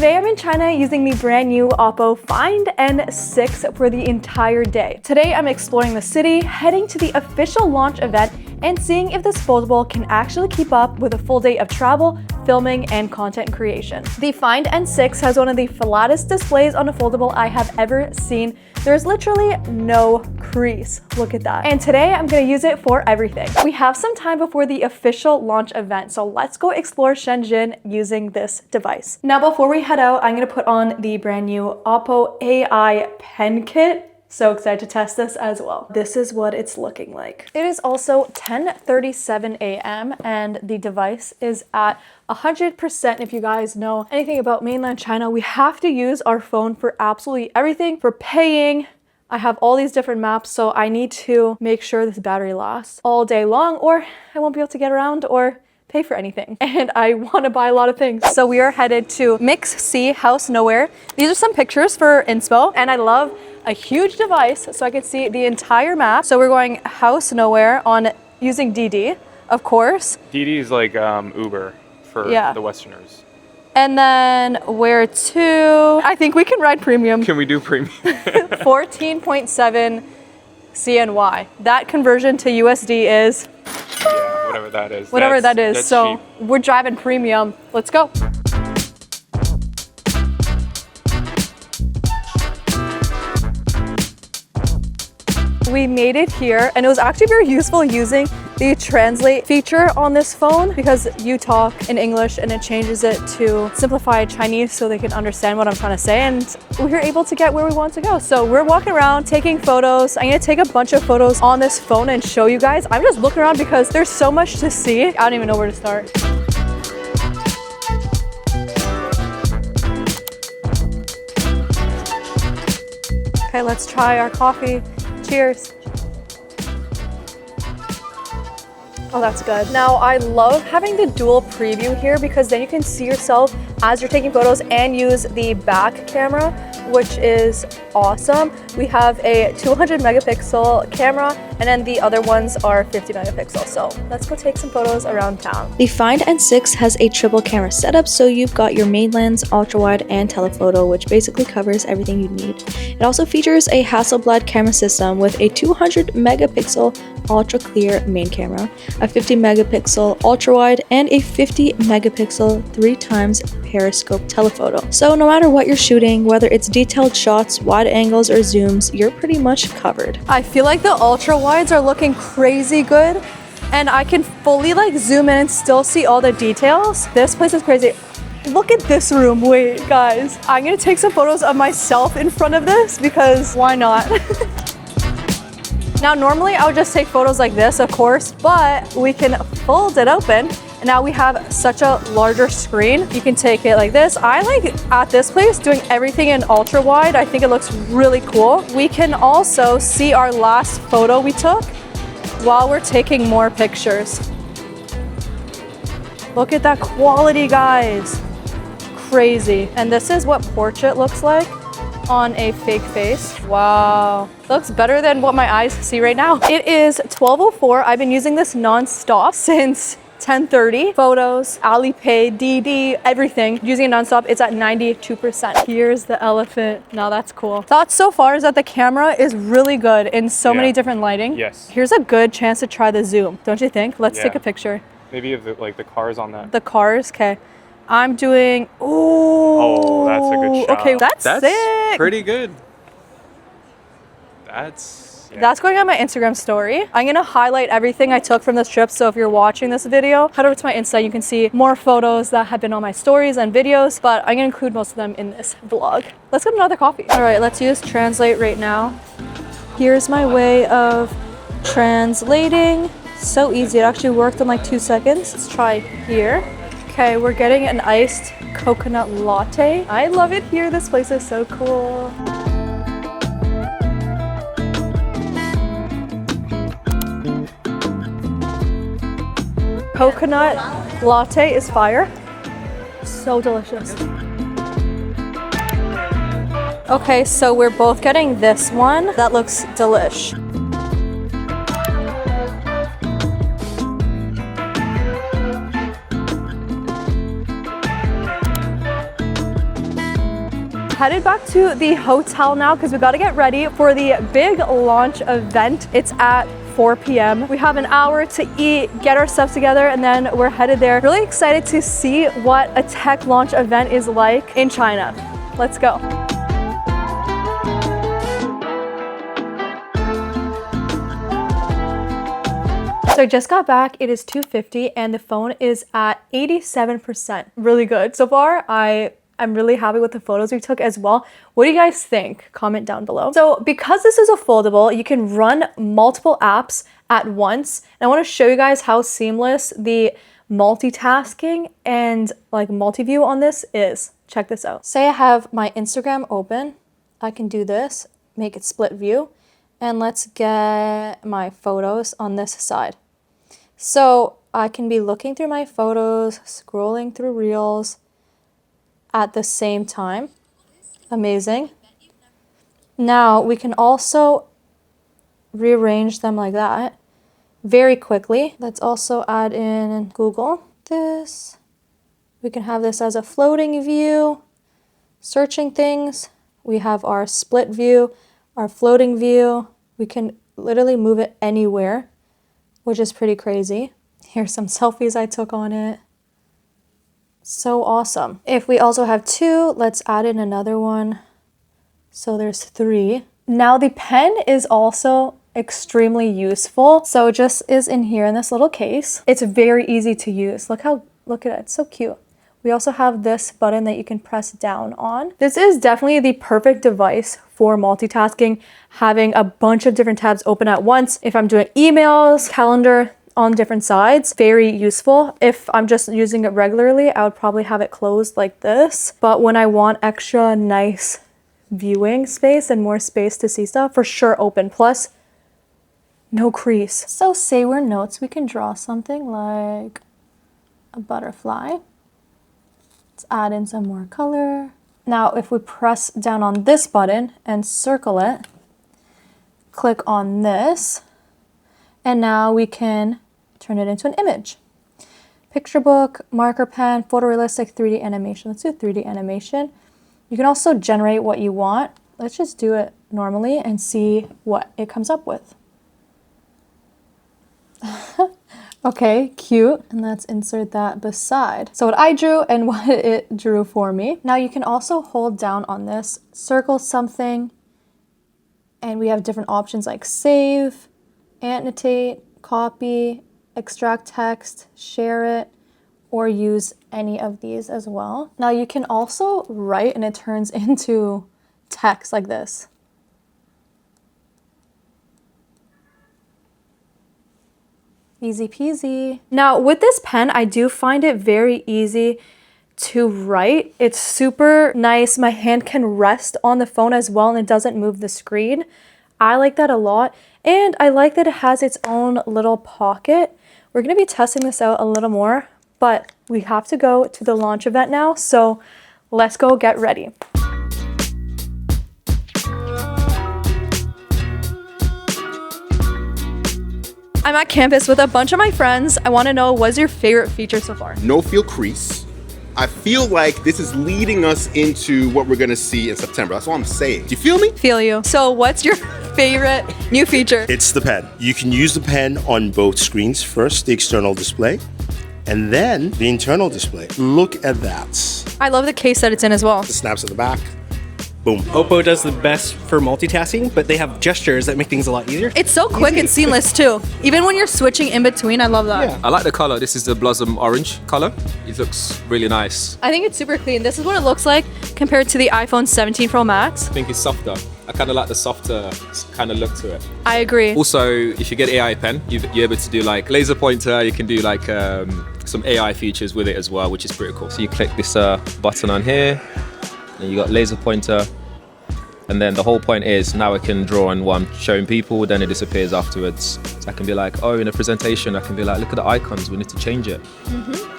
today I'm in China using the brand new Oppo Find N6 for the entire day. Today I'm exploring the city, heading to the official launch event, and seeing if this foldable can actually keep up with a full day of travel, filming, and content creation. The Find N6 has one of the flattest displays on a foldable I have ever seen. There's literally no crease. Look at that. And today I'm gonna use it for everything. We have some time before the official launch event, so let's go explore Shenzhen using this device. Now, before we head out, I'm gonna put on the brand new Oppo AI Pen Kit. So excited to test this as well. This is what it's looking like. It is also 10:37 a.m. and the device is at 100%. If you guys know anything about mainland China, we have to use our phone for absolutely everything, for paying. I have all these different maps, so I need to make sure this battery lasts all day long, or I won't be able to get around or pay for anything. And I want to buy a lot of things. So we are headed to Mix C House Nowhere. These are some pictures for inspo, and I love a huge device so I can see the entire map. So we're going House Nowhere on using DD, of course. DD is like Uber for the Westerners. And then where to? I think we can ride premium. Can we do premium? 14.7 CNY. That conversion to USD is whatever that is. Whatever that is. So cheap. We're driving premium. Let's go. We made it here, and it was actually very useful using the translate feature on this phone because you talk in English and it changes it to simplified Chinese so they can understand what I'm trying to say, and we were able to get where we want to go. So we're walking around taking photos. I'm gonna take a bunch of photos on this phone and show you guys. I'm just looking around because there's so much to see. I don't even know where to start. Okay, let's try our coffee. Cheers. Oh, that's good. Now, I love having the dual preview here because then you can see yourself as you're taking photos and use the back camera, which is awesome. We have a 200 megapixel camera, and then the other ones are 50 megapixels. So let's go take some photos around town. The Find N6 has a triple camera setup, so you've got your main lens, ultra-wide, and telephoto, which basically covers everything you need. It also features a Hasselblad camera system with a 200 megapixel ultra clear main camera, a 50 megapixel ultra-wide, and a 50 megapixel 3x periscope telephoto. So no matter what you're shooting, whether it's detailed shots, wide angles, or zooms, you're pretty much covered. I feel like the ultra wides are looking crazy good, and I can fully like zoom in and still see all the details. This place is crazy. Look at this room. Wait, guys. I'm gonna take some photos of myself in front of this because why not? Now, normally I would just take photos like this, of course, but we can fold it open. And now we have such a larger screen. You can take it like this. I like at this place doing everything in ultra wide. I think it looks really cool. We can also see our last photo we took while we're taking more pictures. Look at that quality, guys. Crazy. And this is what portrait looks like on a fake face. Wow. Looks better than what my eyes see right now. It is 12:04. I've been using this non-stop since 10:30. Photos, Alipay, DD, everything. Using it non-stop, it's at 92%. Here's the elephant. Now that's cool. Thoughts so far is that the camera is really good in so many different lighting. Yes. Here's a good chance to try the zoom, don't you think? Let's take a picture. Maybe of the cars on that. The cars, okay. I'm doing, oh, that's a good shot. Okay, that's sick. Pretty good. That's going on my Instagram story. I'm gonna highlight everything I took from this trip, so if you're watching this video, head over to my Insta. You can see more photos that have been on my stories and videos, but I'm gonna include most of them in this vlog. Let's get another coffee. All right, let's use translate right now. Here's my way of translating. So easy, it actually worked in like 2 seconds. Let's try here. Okay, we're getting an iced coconut latte. I love it here. This place is so cool. Coconut latte is fire. So delicious. Okay, so we're both getting this one. That looks delish. headed back to the hotel now because we got to get ready for the big launch event. It's at 4 p.m. We have an hour to eat, get our stuff together, and then we're headed there. Really excited to see what a tech launch event is like in China. Let's go. So I just got back. It is 2:50 and the phone is at 87%. Really good. So far, I'm really happy with the photos we took as well. What do you guys think? Comment down below. So because this is a foldable, you can run multiple apps at once. And I want to show you guys how seamless the multitasking and like multi-view on this is. Check this out. Say I have my Instagram open. I can do this, make it split view. And let's get my photos on this side. So I can be looking through my photos, scrolling through reels at the same time. Amazing. Now we can also rearrange them like that very quickly. Let's also add in Google. This. We can have this as a floating view, searching things. We have our split view, our floating view. We can literally move it anywhere, which is pretty crazy. Here's some selfies I took on it. So awesome. If we also have 2, let's add in another one. So there's 3. Now the pen is also extremely useful. So it just is in here in this little case. It's very easy to use. Look at it, it's so cute. We also have this button that you can press down on. This is definitely the perfect device for multitasking, having a bunch of different tabs open at once. If I'm doing emails, calendar on different sides, very useful. If I'm just using it regularly, I would probably have it closed like this. But when I want extra nice viewing space and more space to see stuff, for sure open. Plus, no crease. So say we're notes, we can draw something like a butterfly. Let's add in some more color. Now, if we press down on this button and circle it, click on this, and now we can turn it into an image. Picture book, marker pen, photorealistic 3D animation. Let's do 3D animation. You can also generate what you want. Let's just do it normally and see what it comes up with. Okay, cute. And let's insert that beside. So what I drew and what it drew for me. Now you can also hold down on this, circle something, and we have different options like save, annotate, copy, extract text, share it, or use any of these as well. Now you can also write and it turns into text like this. Easy peasy. Now with this pen, I do find it very easy to write. It's super nice. My hand can rest on the phone as well and it doesn't move the screen. I like that a lot. And I like that it has its own little pocket. We're gonna be testing this out a little more, but we have to go to the launch event now. So let's go get ready. I'm at campus with a bunch of my friends. I want to know, what's your favorite feature so far? No feel crease. I feel like this is leading us into what we're gonna see in September. That's what I'm saying. Do you feel me? Feel you. So what's your favorite new feature? It's the pen. You can use the pen on both screens. First, the external display, and then the internal display. Look at that. I love the case that it's in as well. The snaps at the back. Boom. Oppo does the best for multitasking, but they have gestures that make things a lot easier. It's so quick and seamless too. Even when you're switching in between, I love that. Yeah. I like the color. This is the Blossom Orange color. It looks really nice. I think it's super clean. This is what it looks like compared to the iPhone 17 Pro Max. I think it's softer. I kind of like the softer kind of look to it. I agree. Also, if you get AI pen, you're able to do like laser pointer. You can do like some AI features with it as well, which is pretty cool. So you click this button on here, and you got laser pointer. And then the whole point is now I can draw on what I'm showing people, then it disappears afterwards. So I can be like, oh, in a presentation, I can be like, look at the icons, we need to change it.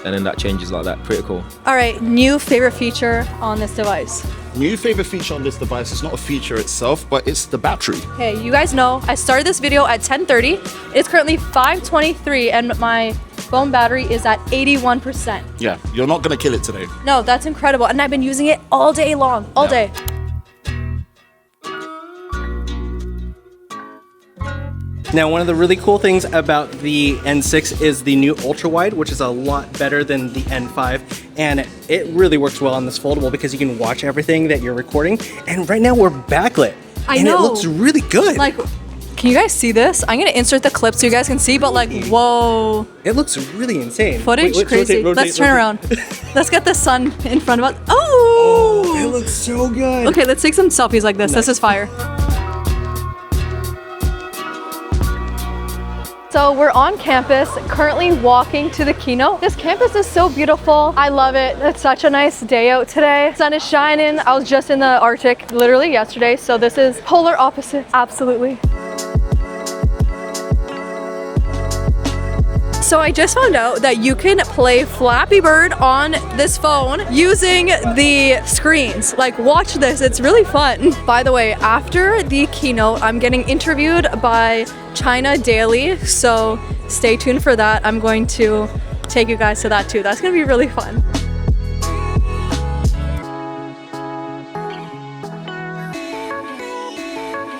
And then that changes like that, pretty cool. All right, new favorite feature on this device. New favorite feature on this device is not a feature itself, but it's the battery. Hey, you guys know I started this video at 10:30. It's currently 5:23 and my phone battery is at 81%. Yeah, you're not gonna kill it today. No, that's incredible. And I've been using it all day long, all day. Now, one of the really cool things about the N6 is the new ultra wide, which is a lot better than the N5, and it really works well on this foldable because you can watch everything that you're recording. And right now we're backlit, and it looks really good. Like, can you guys see this? I'm gonna insert the clip so you guys can see, but like, whoa. It looks really insane. Footage, crazy. Let's turn around. Let's get the sun in front of us. Oh! It looks so good. Okay, let's take some selfies like this. Nice. This is fire. So we're on campus, currently walking to the keynote. This campus is so beautiful. I love it. It's such a nice day out today. Sun is shining. I was just in the Arctic literally yesterday, so this is polar opposite. Absolutely. So I just found out that you can play Flappy Bird on this phone using the screens. Like, watch this, it's really fun. By the way, after the keynote, I'm getting interviewed by China Daily, so stay tuned for that. I'm going to take you guys to that too. That's gonna be really fun.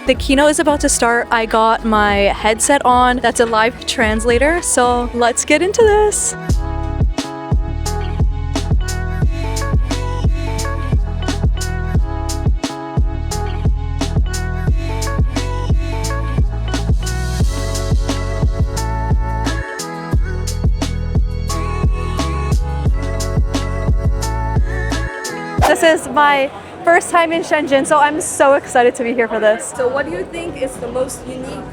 The keynote is about to start. I got my headset on. That's a live translator, so let's get into this. This is my first time in Shenzhen, so I'm so excited to be here for this. So what do you think is the most unique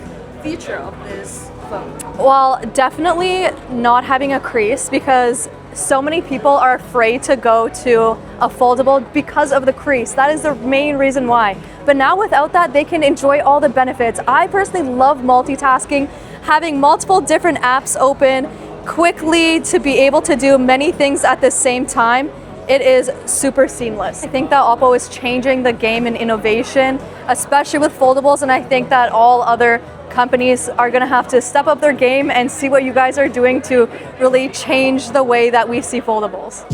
feature of this phone? Well, definitely not having a crease, because so many people are afraid to go to a foldable because of the crease. That is the main reason why. But now without that, they can enjoy all the benefits. I personally love multitasking, having multiple different apps open quickly to be able to do many things at the same time. It is super seamless. I think that Oppo is changing the game in innovation, especially with foldables, and I think that all other companies are gonna have to step up their game and see what you guys are doing to really change the way that we see foldables.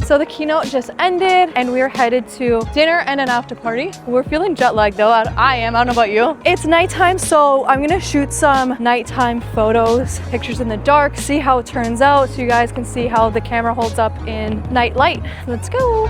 So the keynote just ended and we're headed to dinner and an after party. We're feeling jet lagged though. I am, I don't know about you. It's nighttime, so I'm gonna shoot some nighttime photos, pictures in the dark, see how it turns out so you guys can see how the camera holds up in night light. Let's go.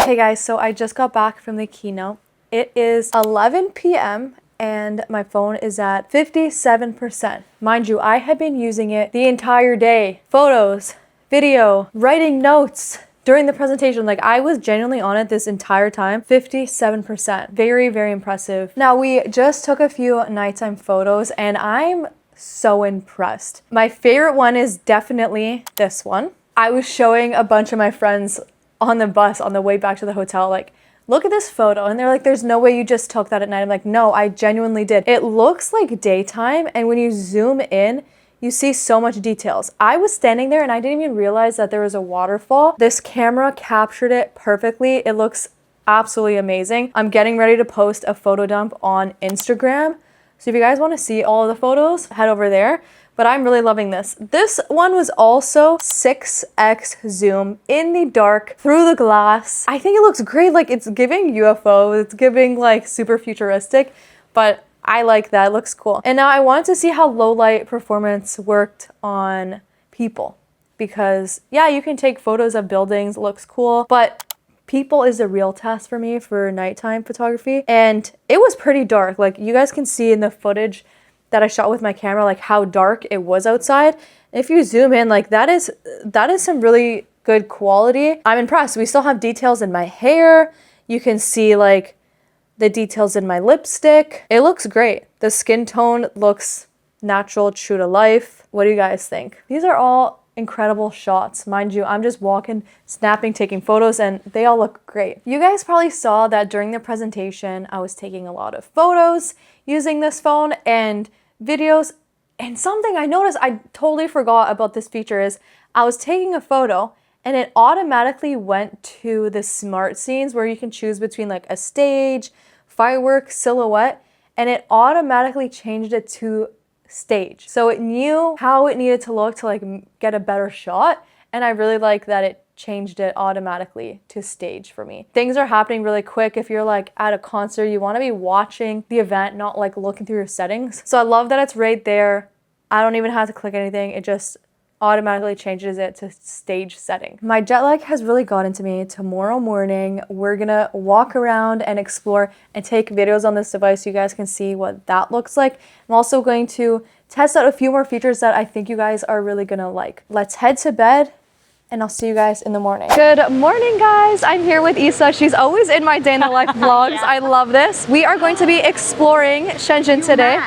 Hey guys, so I just got back from the keynote. It is 11 p.m. and my phone is at 57%. Mind you, I have been using it the entire day. Photos, video, writing notes during the presentation. Like, I was genuinely on it this entire time. 57%. Very, very impressive. Now, we just took a few nighttime photos and I'm so impressed. My favorite one is definitely this one. I was showing a bunch of my friends on the bus on the way back to the hotel, like, look at this photo. And they're like, there's no way you just took that at night. I'm like, no, I genuinely did. It looks like daytime, and when you zoom in, you see so much details. I was standing there and I didn't even realize that there was a waterfall. This camera captured it perfectly. It looks absolutely amazing. I'm getting ready to post a photo dump on Instagram. So if you guys want to see all of the photos, head over there. But I'm really loving this. This one was also 6x zoom in the dark through the glass. I think it looks great. Like, it's giving UFO, it's giving like super futuristic, but I like that, it looks cool. And now I wanted to see how low light performance worked on people, because yeah, you can take photos of buildings, it looks cool, but people is a real test for me for nighttime photography. And it was pretty dark. Like, you guys can see in the footage that I shot with my camera, like how dark it was outside. If you zoom in, like that is some really good quality. I'm impressed. We still have details in my hair. You can see like the details in my lipstick. It looks great. The skin tone looks natural, true to life. What do you guys think? These are all incredible shots. Mind you, I'm just walking, snapping, taking photos, and they all look great. You guys probably saw that during the presentation, I was taking a lot of photos using this phone and videos, and something I noticed I totally forgot about this feature is I was taking a photo and it automatically went to the smart scenes where you can choose between like a stage, fireworks, silhouette, and it automatically changed it to stage. So it knew how it needed to look to like get a better shot, and I really like that it changed it automatically to stage for me. Things are happening really quick. If you're like at a concert, you want to be watching the event, not like looking through your settings. So I love that it's right there. I don't even have to click anything. It just automatically changes it to stage setting. My jet lag has really gotten to me. Tomorrow morning, we're gonna walk around and explore and take videos on this device so you guys can see what that looks like. I'm also going to test out a few more features that I think you guys are really gonna like. Let's head to bed, and I'll see you guys in the morning. Good morning, guys. I'm here with Isa. She's always in my day in the life vlogs. Yeah. I love this. We are going to be exploring Shenzhen today.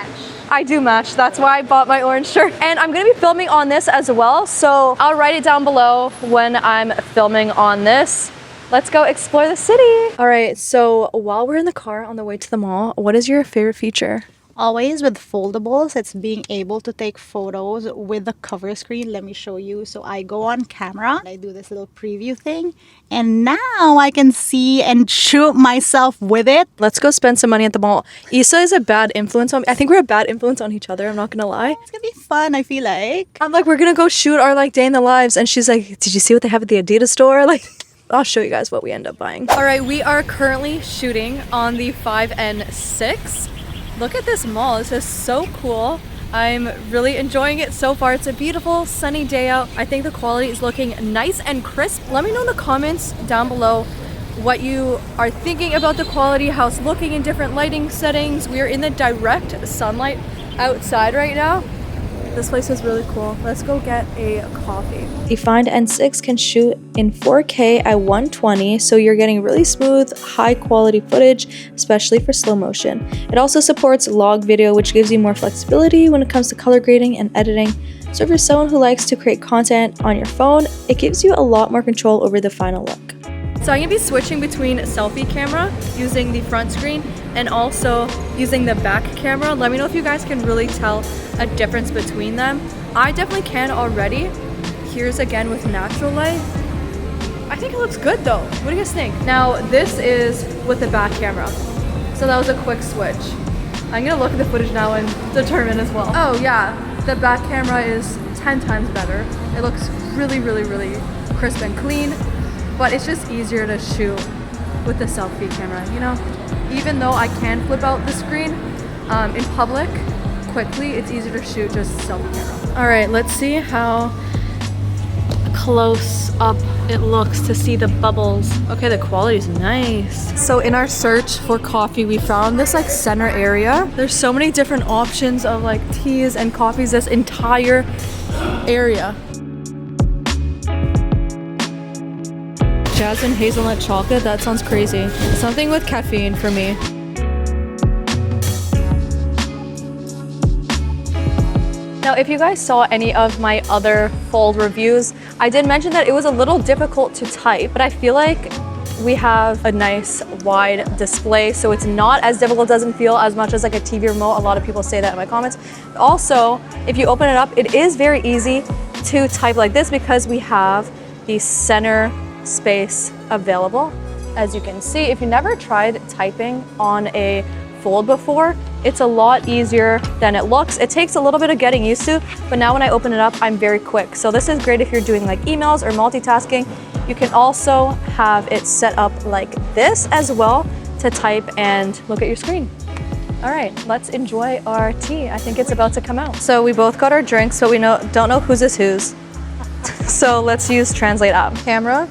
I do match. That's why I bought my orange shirt. And I'm gonna be filming on this as well. So I'll write it down below when I'm filming on this. Let's go explore the city. All right, so while we're in the car on the way to the mall, what is your favorite feature? Always with foldables, it's being able to take photos with the cover screen. Let me show you. So I go on camera, I do this little preview thing, and now I can see and shoot myself with it. Let's go spend some money at the mall. Isa is a bad influence on me. I think we're a bad influence on each other, I'm not gonna lie. It's gonna be fun, I feel like. I'm like, we're gonna go shoot our like day in the lives, and she's like, did you see what they have at the Adidas store? Like, I'll show you guys what we end up buying. All right, we are currently shooting on the Find N6. Look at this mall, this is so cool. I'm really enjoying it so far. It's a beautiful sunny day out. I think the quality is looking nice and crisp. Let me know in the comments down below what you are thinking about the quality, how it's looking in different lighting settings. We are in the direct sunlight outside right now. This place is really cool. Let's go get a coffee. The Find N6 can shoot in 4K at 120, so you're getting really smooth, high quality footage, especially for slow motion. It also supports log video, which gives you more flexibility when it comes to color grading and editing. So if you're someone who likes to create content on your phone, it gives you a lot more control over the final look. So I'm gonna be switching between selfie camera, using the front screen, and also using the back camera. Let me know if you guys can really tell a difference between them. I definitely can already. Here's again with natural light. I think it looks good though. What do you guys think? Now this is with the back camera. So that was a quick switch. I'm gonna look at the footage now and determine as well. Oh yeah, the back camera is 10 times better. It looks really, really, really crisp and clean. But it's just easier to shoot with the selfie camera, you know? Even though I can flip out the screen in public quickly, it's easier to shoot just selfie camera. All right, let's see how close up it looks to see the bubbles. Okay, the quality is nice. So in our search for coffee, we found this like center area. There's so many different options of like teas and coffees, this entire area. Jasmine hazelnut chocolate, that sounds crazy. Something with caffeine for me. Now, if you guys saw any of my other Fold reviews, I did mention that it was a little difficult to type, but I feel like we have a nice wide display, so it's not as difficult, doesn't feel as much as like a TV remote. A lot of people say that in my comments. Also, if you open it up, it is very easy to type like this because we have the center space available. As you can see, if you never tried typing on a Fold before, it's a lot easier than it looks. It takes a little bit of getting used to, but now when I open it up, I'm very quick. So this is great if you're doing like emails or multitasking. You can also have it set up like this as well to type and look at your screen. All right, let's enjoy our tea. I think it's about to come out. So we both got our drinks, but we don't know whose is whose. So let's use Translate app. Camera.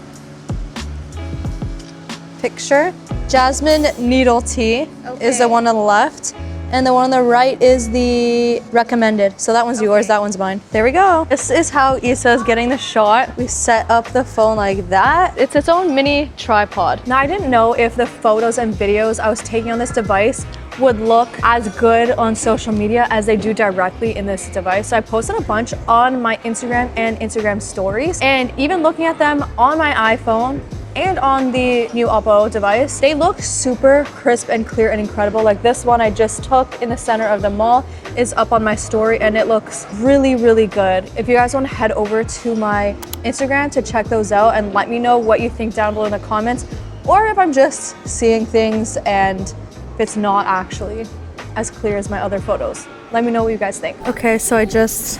Picture. Jasmine needle tea is the one on the left, and the one on the right is the recommended. So that one's yours, that one's mine. There we go. This is how Isa is getting the shot. We set up the phone like that. It's its own mini tripod. Now I didn't know if the photos and videos I was taking on this device would look as good on social media as they do directly in this device. So I posted a bunch on my Instagram and Instagram stories, and even looking at them on my iPhone and on the new Oppo device, they look super crisp and clear and incredible. Like this one I just took in the center of the mall is up on my story, and it looks really, really good. If you guys want to head over to my Instagram to check those out and let me know what you think down below in the comments, or if I'm just seeing things and if it's not actually as clear as my other photos. Let me know what you guys think. Okay, so I just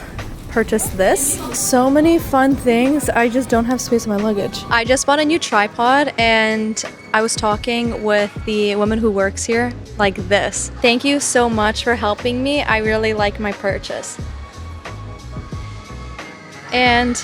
purchased this. So many fun things. I just don't have space in my luggage. I just bought a new tripod and I was talking with the woman who works here like this. Thank you so much for helping me. I really like my purchase. And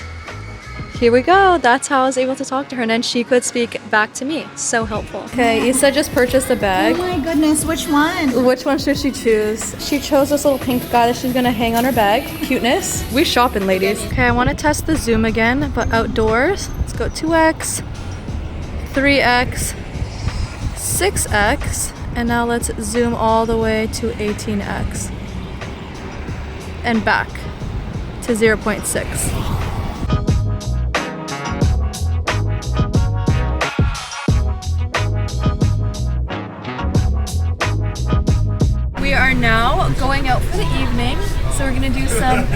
here we go. That's how I was able to talk to her, and then she could speak back to me. So helpful. Okay, Issa just purchased a bag. Oh my goodness, which one? Which one should she choose? She chose this little pink guy that she's gonna hang on her bag. Cuteness. We shopping, ladies. Okay, I want to test the zoom again, but outdoors. Let's go 2x, 3x, 6x, and now let's zoom all the way to 18x. And back to 0.6. We are now going out for the evening, so we're gonna do some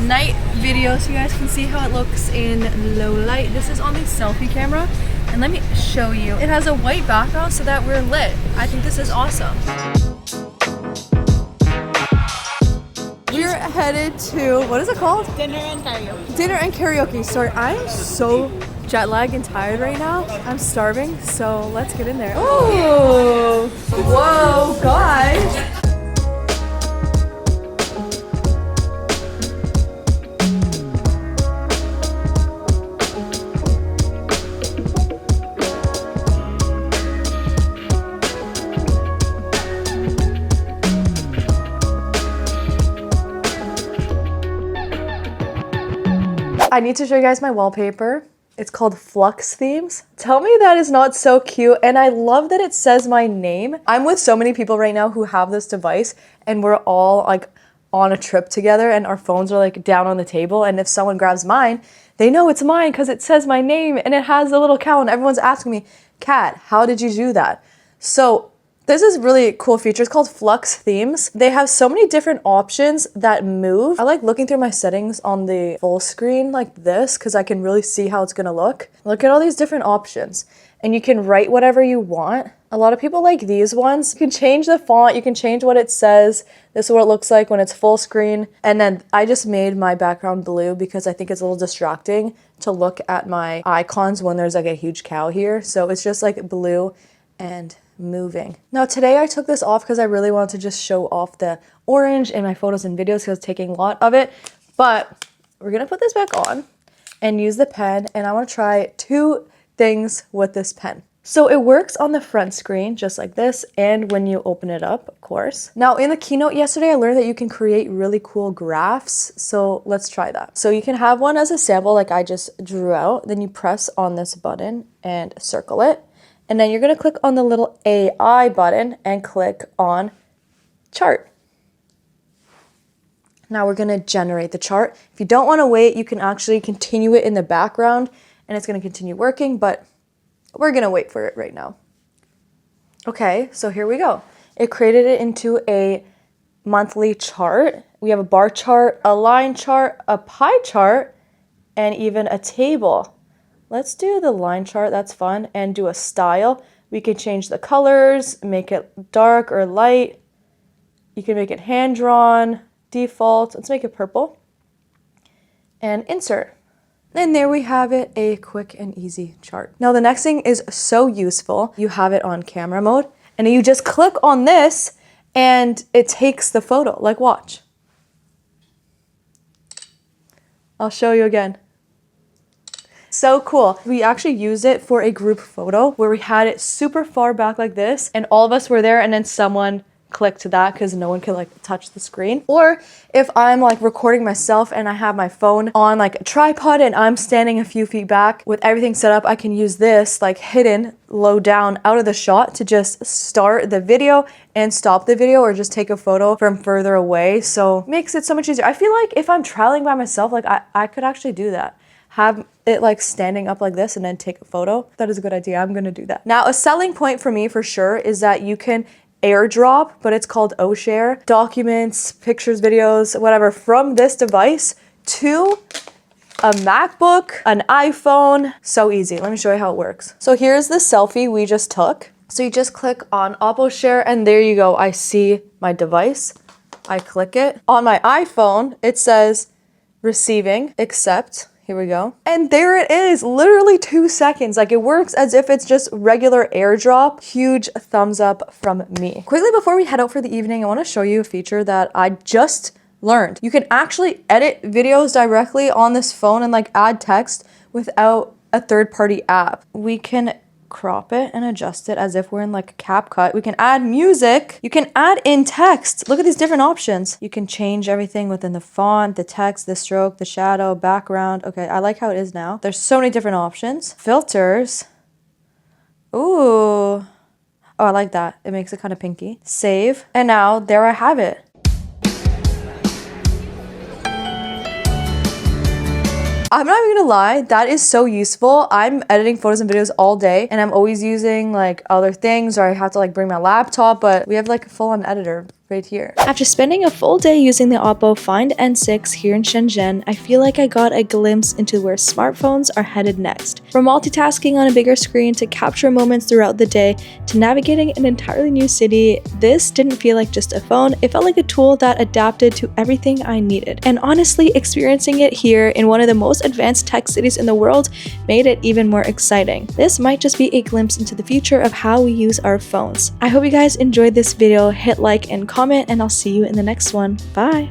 night video so you guys can see how it looks in low light. This is on the selfie camera, and let me show you. It has a white background so that we're lit. I think this is awesome. We're headed to, what is it called? Dinner and karaoke. Dinner and karaoke. Sorry, I'm so jet lagged and tired right now. I'm starving, so let's get in there. Oh, whoa, guys. I need to show you guys my wallpaper. It's called Flux Themes. Tell me that is not so cute, and I love that it says my name. I'm with so many people right now who have this device, and we're all like on a trip together, and our phones are like down on the table, and if someone grabs mine, they know it's mine because it says my name and it has a little cow, and everyone's asking me, Kat, how did you do that? So this is really cool feature. It's called Flux Themes. They have so many different options that move. I like looking through my settings on the full screen like this because I can really see how it's gonna look. Look at all these different options, and you can write whatever you want. A lot of people like these ones. You can change the font, you can change what it says. This is what it looks like when it's full screen. And then I just made my background blue because I think it's a little distracting to look at my icons when there's like a huge cow here. So it's just like blue and moving. Now today I took this off because I really wanted to just show off the orange in my photos and videos because I was taking a lot of it. But we're gonna put this back on and use the pen, and I want to try two things with this pen. So it works on the front screen just like this, and when you open it up, of course. Now in the keynote yesterday I learned that you can create really cool graphs, so let's try that. So you can have one as a sample like I just drew out, then you press on this button and circle it. And then you're gonna click on the little AI button and click on chart. Now we're gonna generate the chart. If you don't wanna wait, you can actually continue it in the background and it's gonna continue working, but we're gonna wait for it right now. Okay, so here we go. It created it into a monthly chart. We have a bar chart, a line chart, a pie chart, and even a table. Let's do the line chart, that's fun, and do a style. We can change the colors, make it dark or light. You can make it hand-drawn, default. Let's make it purple. And insert. And there we have it, a quick and easy chart. Now the next thing is so useful. You have it on camera mode, and you just click on this, and it takes the photo. Like, watch. I'll show you again. So cool. We actually used it for a group photo where we had it super far back like this, and all of us were there, and then someone clicked that because no one could like touch the screen. Or if I'm like recording myself and I have my phone on like a tripod and I'm standing a few feet back with everything set up, I can use this like hidden low down out of the shot to just start the video and stop the video, or just take a photo from further away. So it makes it so much easier. I feel like if I'm traveling by myself, like I could actually do that. Have it like standing up like this and then take a photo. That is a good idea. I'm gonna do that. Now, a selling point for me for sure is that you can airdrop, but it's called OShare, documents, pictures, videos, whatever, from this device to a MacBook, an iPhone. So easy. Let me show you how it works. So here's the selfie we just took. So you just click on Oppo Share and there you go. I see my device. I click it. On my iPhone, it says receiving, accept. Here we go. And there it is, literally 2 seconds. Like it works as if it's just regular AirDrop. Huge thumbs up from me. Quickly before we head out for the evening, I want to show you a feature that I just learned. You can actually edit videos directly on this phone and like add text without a third-party app. We can crop it and adjust it as if we're in like CapCut. We can add music. You can add in text. Look at these different options. You can change everything within the font, the text, the stroke, the shadow, background. Okay, I like how it is now. There's so many different options. Filters. Ooh. Oh, I like that. It makes it kind of pinky. Save. And now there I have it. I'm not even gonna lie, that is so useful. I'm editing photos and videos all day and I'm always using like other things or I have to like bring my laptop, but we have like a full-on editor right here. After spending a full day using the Oppo Find N6 here in Shenzhen, I feel like I got a glimpse into where smartphones are headed next. From multitasking on a bigger screen to capture moments throughout the day to navigating an entirely new city, this didn't feel like just a phone, it felt like a tool that adapted to everything I needed. And honestly, experiencing it here in one of the most advanced tech cities in the world made it even more exciting. This might just be a glimpse into the future of how we use our phones. I hope you guys enjoyed this video. Hit like and comment, and I'll see you in the next one. Bye!